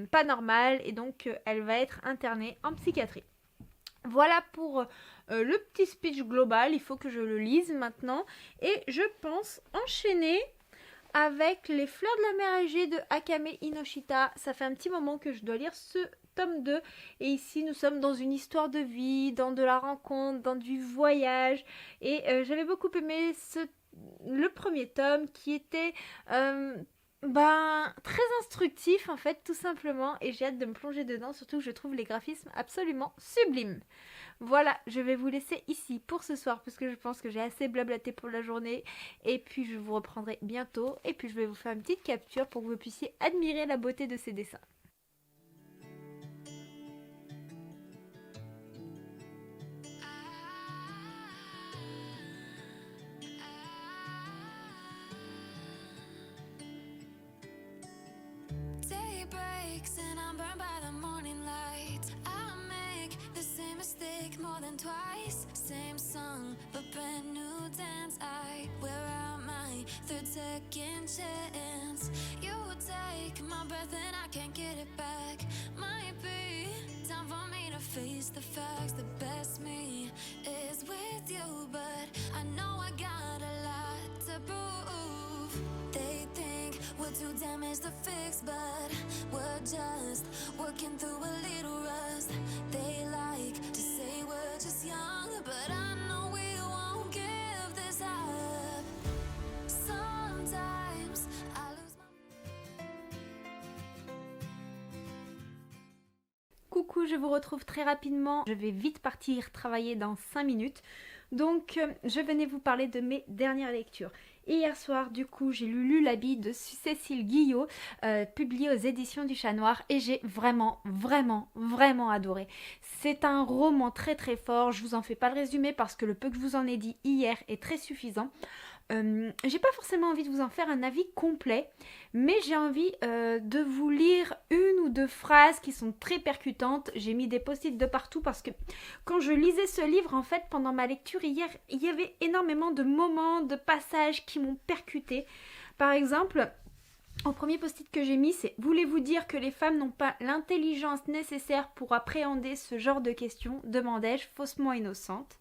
pas normal, et donc elle va être internée en psychiatrie. Voilà pour le petit speech global. Il faut que je le lise maintenant, et je pense enchaîner avec Les Fleurs de la mer Égée de Akame Inoshita. Ça fait un petit moment que je dois lire ce tome 2, et ici nous sommes dans une histoire de vie, dans de la rencontre, dans du voyage, et j'avais beaucoup aimé le premier tome qui était très instructif en fait, tout simplement, et j'ai hâte de me plonger dedans, surtout que je trouve les graphismes absolument sublimes. Voilà, je vais vous laisser ici pour ce soir, parce que je pense que j'ai assez blablaté pour la journée, et puis je vous reprendrai bientôt, et puis je vais vous faire une petite capture pour que vous puissiez admirer la beauté de ces dessins. Day breaks and I'm burned by the morning light. I make the same mistake more than twice. Same song, but brand new dance. I wear out my third second chance. You take my breath and I can't get it back. Might be time for me to face the facts. The best me is with you, but I know I got a lot to prove. They think we're too damaged to fix, but we're just working through a little rust. They like to say we're just young, but I know we won't give this up. Sometimes I lose my... Coucou, je vous retrouve très rapidement. Je vais vite partir travailler dans 5 minutes. Donc, je venais vous parler de mes dernières lectures. Et hier soir, du coup, j'ai lu l'habit de Cécile Guillot, publié aux éditions du Chat Noir, et j'ai vraiment adoré. C'est un roman très très fort, je vous en fais pas le résumé parce que le peu que je vous en ai dit hier est très suffisant. J'ai pas forcément envie de vous en faire un avis complet, mais j'ai envie de vous lire une ou deux phrases qui sont très percutantes. J'ai mis des post-it de partout parce que quand je lisais ce livre, en fait, pendant ma lecture hier, il y avait énormément de moments, de passages qui m'ont percuté. Par exemple, au premier post-it que j'ai mis, c'est « Voulez-vous dire que les femmes n'ont pas l'intelligence nécessaire pour appréhender ce genre de questions ?» demandai-je, faussement innocente.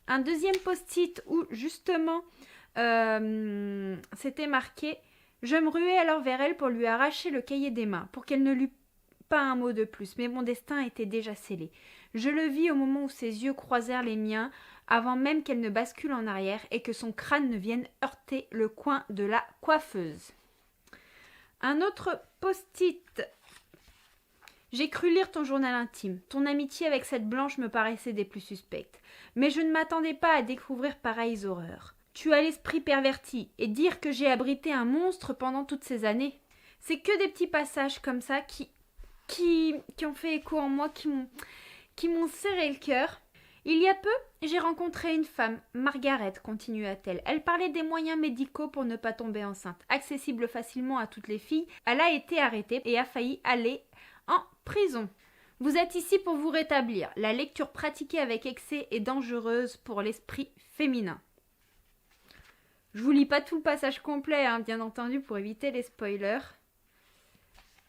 Un deuxième post-it où justement c'était marqué « Je me ruais alors vers elle pour lui arracher le cahier des mains, pour qu'elle ne lût pas un mot de plus, mais mon destin était déjà scellé. Je le vis au moment où ses yeux croisèrent les miens, avant même qu'elle ne bascule en arrière et que son crâne ne vienne heurter le coin de la coiffeuse. » Un autre post-it. J'ai cru lire ton journal intime. Ton amitié avec cette blanche me paraissait des plus suspectes. Mais je ne m'attendais pas à découvrir pareilles horreurs. Tu as l'esprit perverti, et dire que j'ai abrité un monstre pendant toutes ces années. C'est que des petits passages comme ça qui ont fait écho en moi, qui m'ont serré le cœur. Il y a peu, j'ai rencontré une femme, Margaret, continua-t-elle. Elle parlait des moyens médicaux pour ne pas tomber enceinte. Accessible facilement à toutes les filles, elle a été arrêtée et a failli aller en prison. Vous êtes ici pour vous rétablir. La lecture pratiquée avec excès est dangereuse pour l'esprit féminin. Je vous lis pas tout le passage complet, bien entendu, pour éviter les spoilers.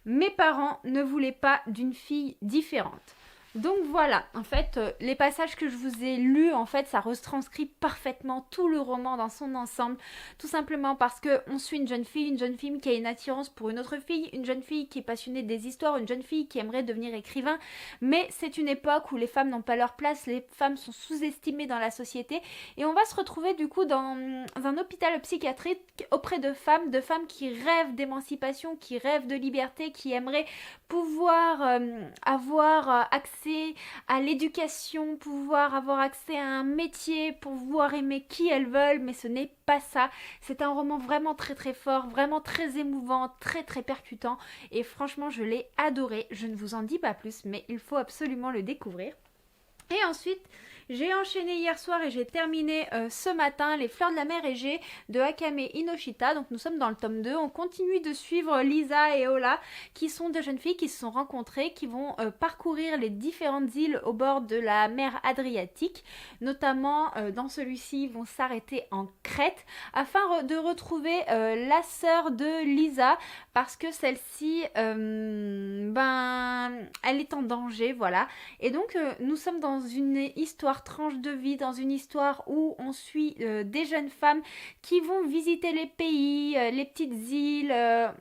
Mes parents ne voulaient pas d'une fille différente. Donc voilà, en fait, les passages que je vous ai lus, en fait, ça retranscrit parfaitement tout le roman dans son ensemble, tout simplement parce qu'on suit une jeune fille qui a une attirance pour une autre fille, une jeune fille qui est passionnée des histoires, une jeune fille qui aimerait devenir écrivain, mais c'est une époque où les femmes n'ont pas leur place, les femmes sont sous-estimées dans la société, et on va se retrouver du coup dans un hôpital psychiatrique auprès de femmes qui rêvent d'émancipation, qui rêvent de liberté, qui aimeraient pouvoir avoir accès à l'éducation, pouvoir avoir accès à un métier, pouvoir aimer qui elles veulent, mais ce n'est pas ça. C'est un roman vraiment très très fort, vraiment très émouvant, très très percutant, et franchement je l'ai adoré. Je ne vous en dis pas plus, mais il faut absolument le découvrir. Et ensuite, j'ai enchaîné hier soir et j'ai terminé ce matin Les Fleurs de la Mer Égée de Akame Inoshita. Donc nous sommes dans le tome 2. On continue de suivre Lisa et Ola, qui sont deux jeunes filles qui se sont rencontrées, qui vont parcourir les différentes îles au bord de la mer Adriatique. Notamment, dans celui-ci, ils vont s'arrêter en Crète afin de retrouver la sœur de Lisa, parce que celle-ci, elle est en danger, voilà. Et donc, nous sommes dans une histoire tranche de vie, dans une histoire où on suit des jeunes femmes qui vont visiter les pays, les petites îles,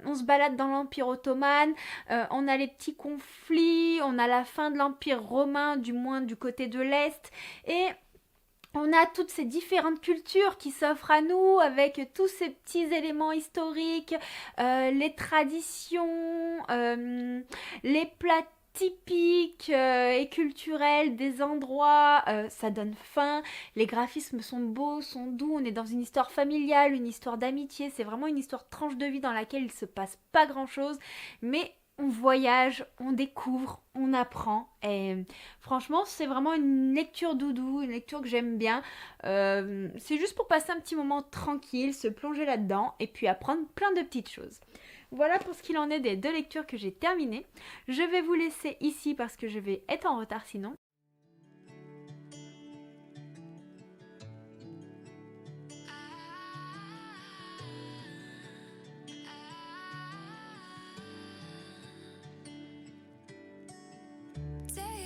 on se balade dans l'Empire ottoman, on a les petits conflits, on a la fin de l'Empire romain, du moins du côté de l'Est, et on a toutes ces différentes cultures qui s'offrent à nous avec tous ces petits éléments historiques, les traditions, les plats typiques et culturels des endroits, ça donne faim, les graphismes sont beaux, sont doux, on est dans une histoire familiale, une histoire d'amitié, c'est vraiment une histoire de tranche de vie dans laquelle il se passe pas grand chose, mais on voyage, on découvre, on apprend, et franchement c'est vraiment une lecture doudou, une lecture que j'aime bien. C'est juste pour passer un petit moment tranquille, se plonger là-dedans et puis apprendre plein de petites choses. Voilà pour ce qu'il en est des deux lectures que j'ai terminées. Je vais vous laisser ici parce que je vais être en retard sinon.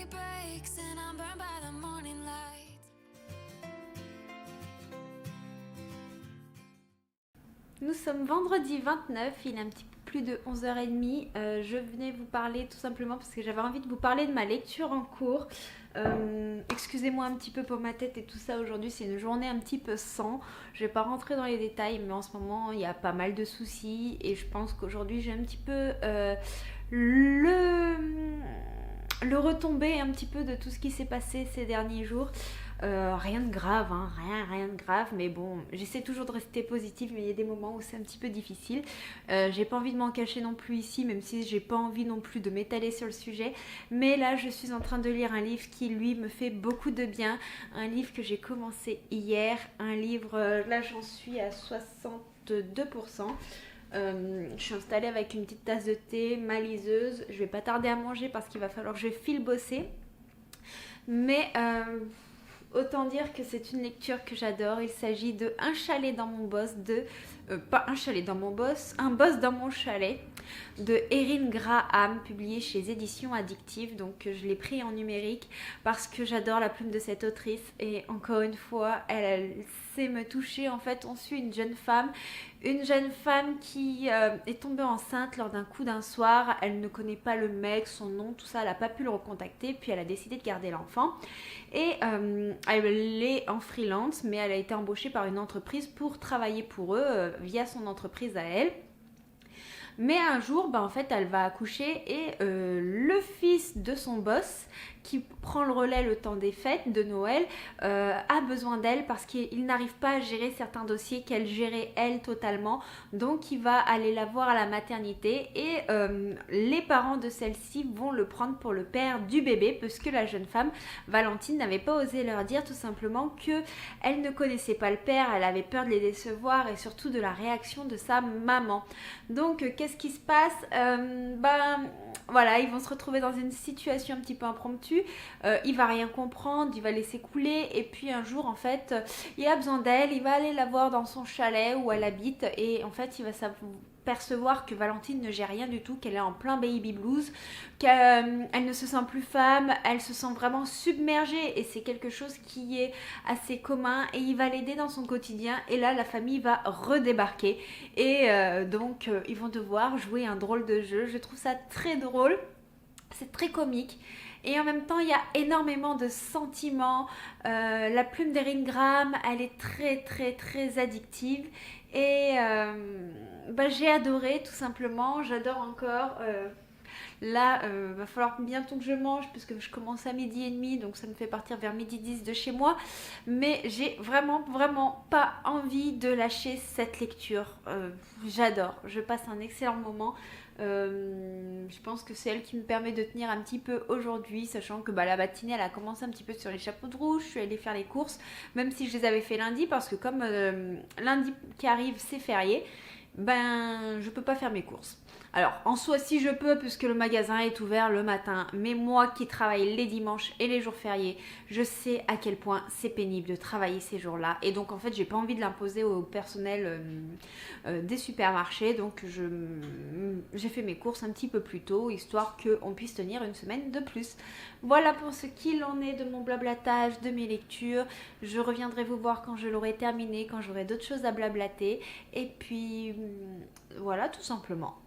breaks and I'm burned by the morning light. Nous sommes vendredi 29, il est un petit peu plus de 11h30. Je venais vous parler tout simplement parce que j'avais envie de vous parler de ma lecture en cours. Excusez-moi un petit peu pour ma tête et tout ça, aujourd'hui c'est une journée un petit peu sans. Je vais pas rentrer dans les détails, mais en ce moment il y a pas mal de soucis et je pense qu'aujourd'hui j'ai un petit peu le retombé un petit peu de tout ce qui s'est passé ces derniers jours. Rien de grave, hein, rien de grave, mais bon, j'essaie toujours de rester positive, mais il y a des moments où c'est un petit peu difficile. J'ai pas envie de m'en cacher non plus ici, même si j'ai pas envie non plus de m'étaler sur le sujet. Mais là, je suis en train de lire un livre qui, lui, me fait beaucoup de bien. Un livre que j'ai commencé hier. Un livre, là, j'en suis à 62%. Je suis installée avec une petite tasse de thé, ma liseuse. Je vais pas tarder à manger parce qu'il va falloir que je file bosser. Mais autant dire que c'est une lecture que j'adore. Il s'agit de Un chalet dans mon boss pas un chalet dans mon boss, Un boss dans mon chalet de Erin Graham, publié chez les Éditions Addictives. Donc je l'ai pris en numérique parce que j'adore la plume de cette autrice et encore une fois elle sait me toucher. En fait, on suit une jeune femme qui est tombée enceinte lors d'un coup d'un soir. Elle ne connaît pas le mec, son nom, tout ça, elle n'a pas pu le recontacter, puis elle a décidé de garder l'enfant et elle est en freelance, mais elle a été embauchée par une entreprise pour travailler pour eux via son entreprise à elle. Mais un jour, en fait, elle va accoucher et le fils de son boss, qui prend le relais le temps des fêtes de Noël, a besoin d'elle parce qu'il n'arrive pas à gérer certains dossiers qu'elle gérait elle totalement. Donc il va aller la voir à la maternité et les parents de celle-ci vont le prendre pour le père du bébé, parce que la jeune femme, Valentine, n'avait pas osé leur dire tout simplement qu'elle ne connaissait pas le père, elle avait peur de les décevoir et surtout de la réaction de sa maman. Donc qu'est-ce qui se passe? Voilà, ils vont se retrouver dans une situation un petit peu impromptue. Il va rien comprendre, il va laisser couler et puis un jour en fait il a besoin d'elle, il va aller la voir dans son chalet où elle habite et en fait il va percevoir que Valentine ne gère rien du tout, qu'elle est en plein baby blues, qu'elle ne se sent plus femme, elle se sent vraiment submergée et c'est quelque chose qui est assez commun et il va l'aider dans son quotidien et là la famille va redébarquer et donc ils vont devoir jouer un drôle de jeu. Je trouve ça très drôle, c'est très comique. Et en même temps, il y a énormément de sentiments. La plume d'Erin Graham, elle est très addictive. Et j'ai adoré, tout simplement. J'adore encore. Là, va falloir bientôt que je mange puisque je commence à 12h30, donc ça me fait partir vers 12h10 de chez moi. Mais j'ai vraiment pas envie de lâcher cette lecture. J'adore, je passe un excellent moment. Je pense que c'est elle qui me permet de tenir un petit peu aujourd'hui, sachant que la matinée elle a commencé un petit peu sur les chapeaux de roue. Je suis allée faire les courses, même si je les avais fait lundi, parce que comme lundi qui arrive c'est férié, je peux pas faire mes courses. Alors en soi si je peux, puisque le magasin est ouvert le matin, mais moi qui travaille les dimanches et les jours fériés, je sais à quel point c'est pénible de travailler ces jours-là et donc en fait j'ai pas envie de l'imposer au personnel des supermarchés, donc j'ai fait mes courses un petit peu plus tôt, histoire qu'on puisse tenir une semaine de plus. Voilà pour ce qu'il en est de mon blablatage, de mes lectures. Je reviendrai vous voir quand je l'aurai terminé, quand j'aurai d'autres choses à blablater et puis voilà tout simplement.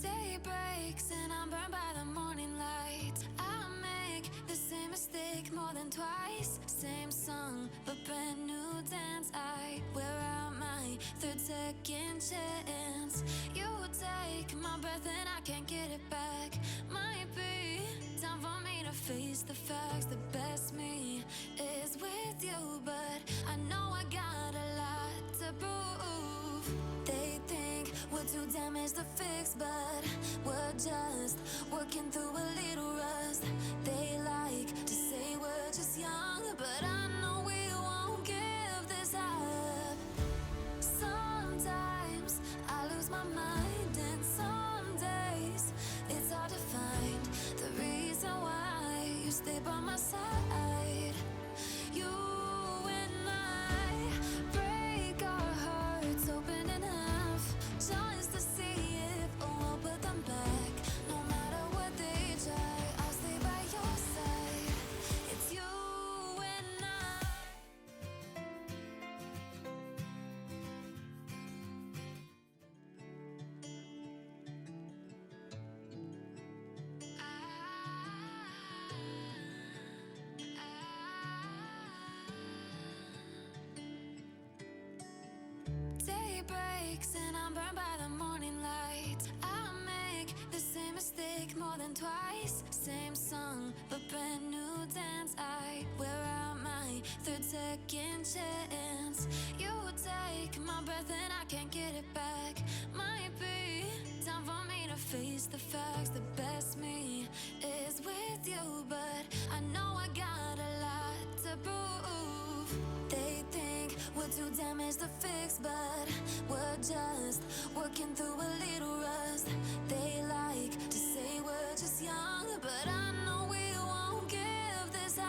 Day breaks and I'm burned by the morning light. I make the same mistake more than twice. Same song, but brand new dance. I wear out my third second chance. You take my breath and I can't get it back. Might be time for me to face the facts. The best me is with you, but I know I got a lot to prove. They think we're too damaged to fix, but we're just working through a little rust. They like to say we're just young, but I know we won't give this up. Sometimes I lose my mind, and some days it's hard to find the reason why you stay by my side. day breaks and I'm burned by the morning light. I make the same mistake more than twice. Same song, but brand new dance. I wear out my third second chance. You take my breath and I can't get it back. Might be time for me to face the facts. The best me is with you, but I know I got a lot to prove. They think we're too damaged to fix, but we're just working through a little rust. They like to say we're just young, but I know we won't give this up.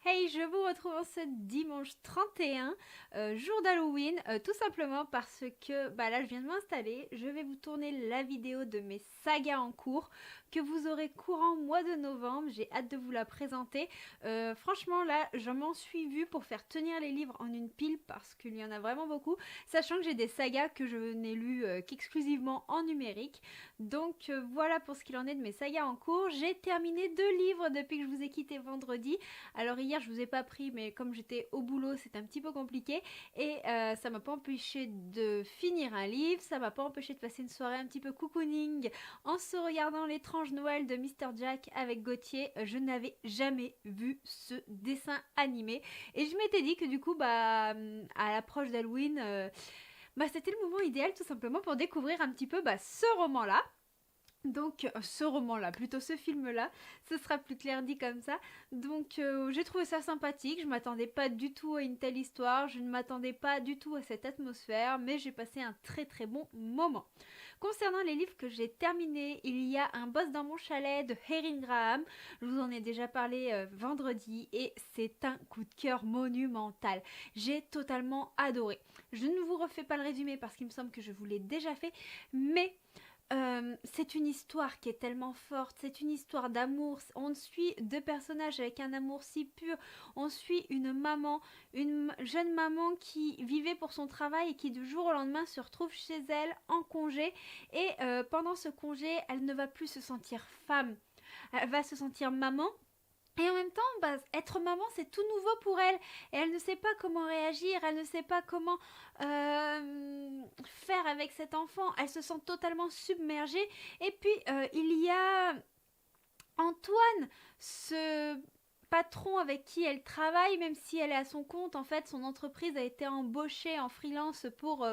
Hey, je vous retrouve en ce dimanche 31, jour d'Halloween, tout simplement parce que là je viens de m'installer, je vais vous tourner la vidéo de mes sagas en cours que vous aurez courant mois de novembre, j'ai hâte de vous la présenter. Franchement là, je m'en suis vue pour faire tenir les livres en une pile parce qu'il y en a vraiment beaucoup, sachant que j'ai des sagas que je n'ai lues qu'exclusivement en numérique. Donc voilà pour ce qu'il en est de mes sagas en cours. J'ai terminé 2 livres depuis que je vous ai quitté vendredi. Alors hier je vous ai pas pris, mais comme j'étais au boulot c'était un petit peu compliqué et ça m'a pas empêché de finir un livre, ça m'a pas empêché de passer une soirée un petit peu cocooning en se regardant l'étrange Noël de Mr. Jack avec Gauthier. Je n'avais jamais vu ce dessin animé et je m'étais dit que du coup à l'approche d'Halloween c'était le moment idéal tout simplement pour découvrir un petit peu ce roman-là. Donc ce roman-là, plutôt ce film-là, ce sera plus clair dit comme ça. Donc j'ai trouvé ça sympathique, je m'attendais pas du tout à une telle histoire, je ne m'attendais pas du tout à cette atmosphère, mais j'ai passé un très très bon moment. Concernant les livres que j'ai terminés, il y a Un boss dans mon chalet de Erin Graham, je vous en ai déjà parlé vendredi et c'est un coup de cœur monumental. J'ai totalement adoré. Je ne vous refais pas le résumé parce qu'il me semble que je vous l'ai déjà fait, mais c'est une histoire qui est tellement forte, c'est une histoire d'amour. On suit 2 personnages avec un amour si pur. On suit une maman, une jeune maman qui vivait pour son travail et qui du jour au lendemain se retrouve chez elle en congé. Et pendant ce congé, elle ne va plus se sentir femme, elle va se sentir maman. Et en même temps, être maman, c'est tout nouveau pour elle. Et elle ne sait pas comment réagir, elle ne sait pas comment faire avec cet enfant. Elle se sent totalement submergée. Et puis, il y a Antoine, ce patron avec qui elle travaille, même si elle est à son compte. En fait, son entreprise a été embauchée en freelance pour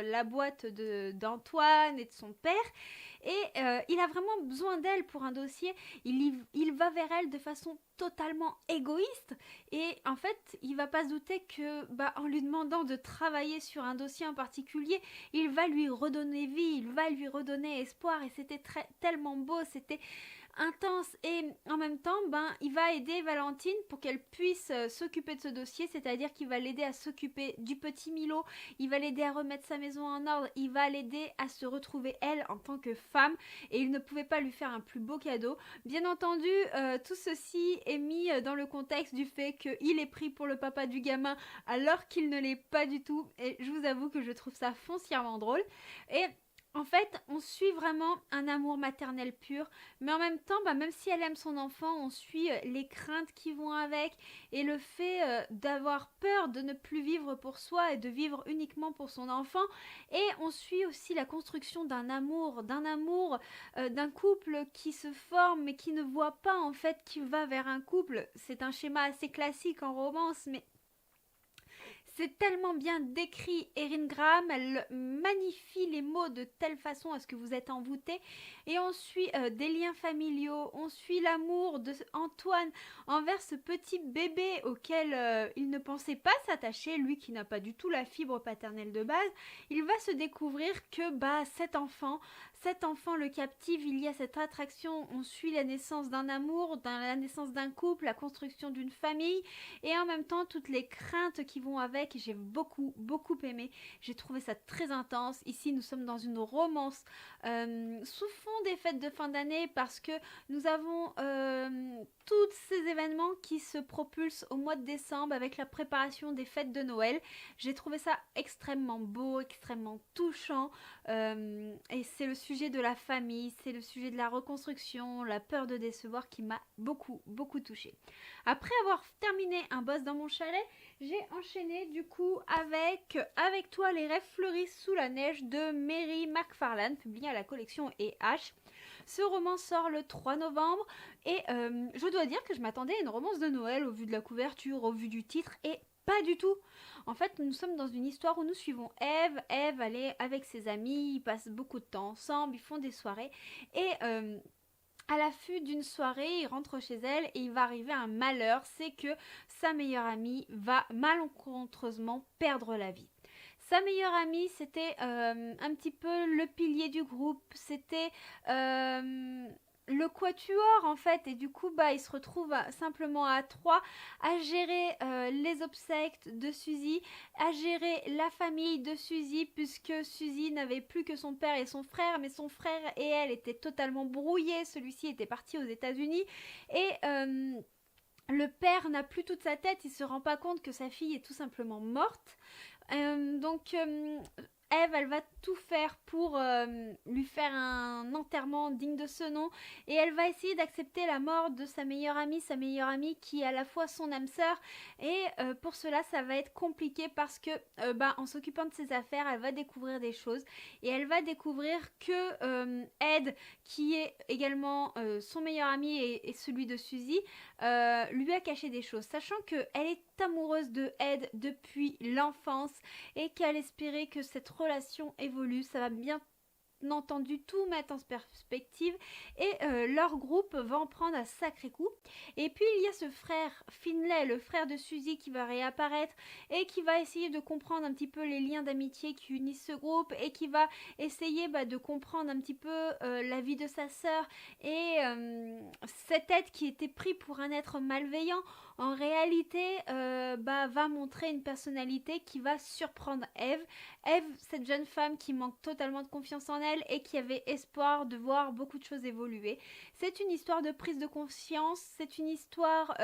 la boîte d'Antoine et de son père. Et il a vraiment besoin d'elle pour un dossier. Il va vers elle de façon totalement égoïste. Et en fait, il va pas se douter que en lui demandant de travailler sur un dossier en particulier, il va lui redonner vie, il va lui redonner espoir. Et c'était tellement beau, c'était intense. Et en même temps, il va aider Valentine pour qu'elle puisse s'occuper de ce dossier, c'est-à-dire qu'il va l'aider à s'occuper du petit Milo, il va l'aider à remettre sa maison en ordre, il va l'aider à se retrouver elle en tant que femme, et il ne pouvait pas lui faire un plus beau cadeau. Bien entendu, tout ceci est mis dans le contexte du fait qu'il est pris pour le papa du gamin alors qu'il ne l'est pas du tout, et je vous avoue que je trouve ça foncièrement drôle. Et en fait, on suit vraiment un amour maternel pur, mais en même temps, même si elle aime son enfant, on suit les craintes qui vont avec et le fait d'avoir peur de ne plus vivre pour soi et de vivre uniquement pour son enfant. Et on suit aussi la construction d'un amour, d'un couple qui se forme mais qui ne voit pas en fait qu'il va vers un couple. C'est un schéma assez classique en romance, mais c'est tellement bien décrit. Erin Graham, elle magnifie les mots de telle façon à ce que vous êtes envoûté. Et on suit des liens familiaux, on suit l'amour d'Antoine envers ce petit bébé auquel il ne pensait pas s'attacher, lui qui n'a pas du tout la fibre paternelle de base. Il va se découvrir que cet enfant le captive, il y a cette attraction, on suit la naissance d'un amour, la naissance d'un couple, la construction d'une famille et en même temps toutes les craintes qui vont avec. J'ai beaucoup aimé, j'ai trouvé ça très intense. Ici nous sommes dans une romance sous fond des fêtes de fin d'année parce que nous avons tous ces événements qui se propulsent au mois de décembre avec la préparation des fêtes de Noël. J'ai trouvé ça extrêmement beau, extrêmement touchant et c'est le sujet de la famille, c'est le sujet de la reconstruction, la peur de décevoir qui m'a beaucoup touchée. Après avoir terminé Un boss dans mon chalet, j'ai enchaîné du coup avec toi les rêves fleurissent sous la neige de Mary McFarlane, publié à la collection E.H. Ce roman sort le 3 novembre et je dois dire que je m'attendais à une romance de Noël au vu de la couverture, au vu du titre et pas du tout. En fait, nous sommes dans une histoire où nous suivons Eve. Eve, elle est avec ses amis, ils passent beaucoup de temps ensemble, ils font des soirées et à l'affût d'une soirée, il rentre chez elle et il va arriver un malheur, c'est que sa meilleure amie va malencontreusement perdre la vie. Sa meilleure amie, c'était un petit peu le pilier du groupe, c'était le quatuor en fait, et du coup il se retrouve simplement à 3 à gérer les obsèques de Suzy, à gérer la famille de Suzy, puisque Suzy n'avait plus que son père et son frère, mais son frère et elle étaient totalement brouillés, celui-ci était parti aux États-Unis et le père n'a plus toute sa tête, il se rend pas compte que sa fille est tout simplement morte. Eve, elle va tout faire pour lui faire un enterrement digne de ce nom et elle va essayer d'accepter la mort de sa meilleure amie qui est à la fois son âme sœur et pour cela ça va être compliqué parce que en s'occupant de ses affaires elle va découvrir des choses et elle va découvrir que Ed qui est également son meilleur ami et celui de Suzy lui a caché des choses, sachant qu'elle est amoureuse de Ed depuis l'enfance et qu'elle espérait que cette relation évolue. Ça va bien entendu tout mettre en perspective et leur groupe va en prendre un sacré coup. Et puis il y a ce frère Finlay, le frère de Suzy qui va réapparaître et qui va essayer de comprendre un petit peu les liens d'amitié qui unissent ce groupe et qui va essayer de comprendre un petit peu la vie de sa sœur et cet être qui était pris pour un être malveillant en réalité va montrer une personnalité qui va surprendre Eve, cette jeune femme qui manque totalement de confiance en elle et qui avait espoir de voir beaucoup de choses évoluer. C'est une histoire de prise de conscience, c'est une histoire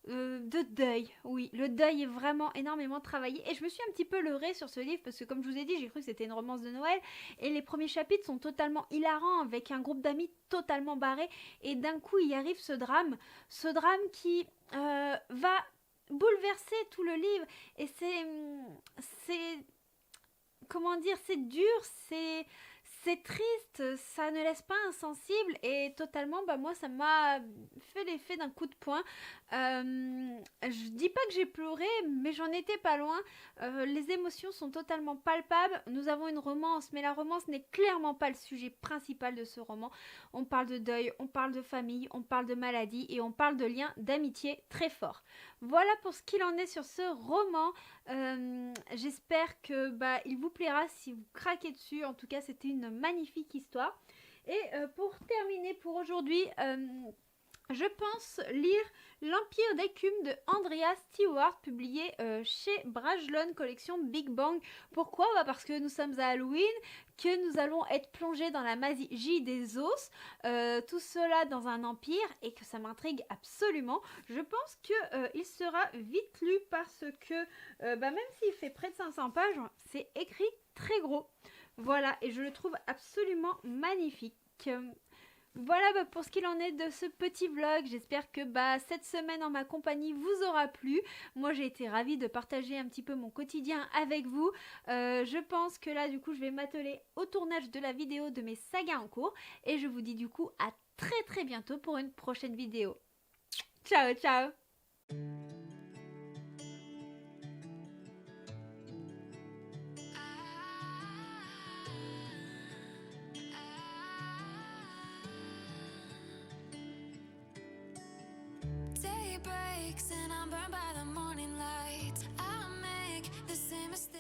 de deuil. Oui, le deuil est vraiment énormément travaillé et je me suis un petit peu leurrée sur ce livre parce que comme je vous ai dit, j'ai cru que c'était une romance de Noël et les premiers chapitres sont totalement hilarants avec un groupe d'amis totalement barré et d'un coup il arrive ce drame qui va bouleverser tout le livre et c'est comment dire, c'est dur, c'est triste, ça ne laisse pas insensible et totalement, moi ça m'a fait l'effet d'un coup de poing. Je dis pas que j'ai pleuré, mais j'en étais pas loin. Les émotions sont totalement palpables. Nous avons une romance, mais la romance n'est clairement pas le sujet principal de ce roman. On parle de deuil, on parle de famille, on parle de maladie et on parle de liens d'amitié très forts. Voilà pour ce qu'il en est sur ce roman. J'espère que il vous plaira si vous craquez dessus. En tout cas, c'était une magnifique histoire. Et pour terminer pour aujourd'hui, je pense lire L'Empire d'écume de Andrea Stewart, publié chez Brajlon, collection Big Bang. Pourquoi ? Parce que nous sommes à Halloween, que nous allons être plongés dans la magie des os, tout cela dans un empire, et que ça m'intrigue absolument. Je pense qu'il sera vite lu parce que même s'il fait près de 500 pages, c'est écrit très gros. Voilà, et je le trouve absolument magnifique. Voilà pour ce qu'il en est de ce petit vlog. J'espère que cette semaine en ma compagnie vous aura plu. Moi j'ai été ravie de partager un petit peu mon quotidien avec vous. Je pense que là du coup je vais m'atteler au tournage de la vidéo de mes sagas en cours. Et je vous dis du coup à très bientôt pour une prochaine vidéo. Ciao ciao. Day breaks and I'm burned by the morning light. I make the same mistake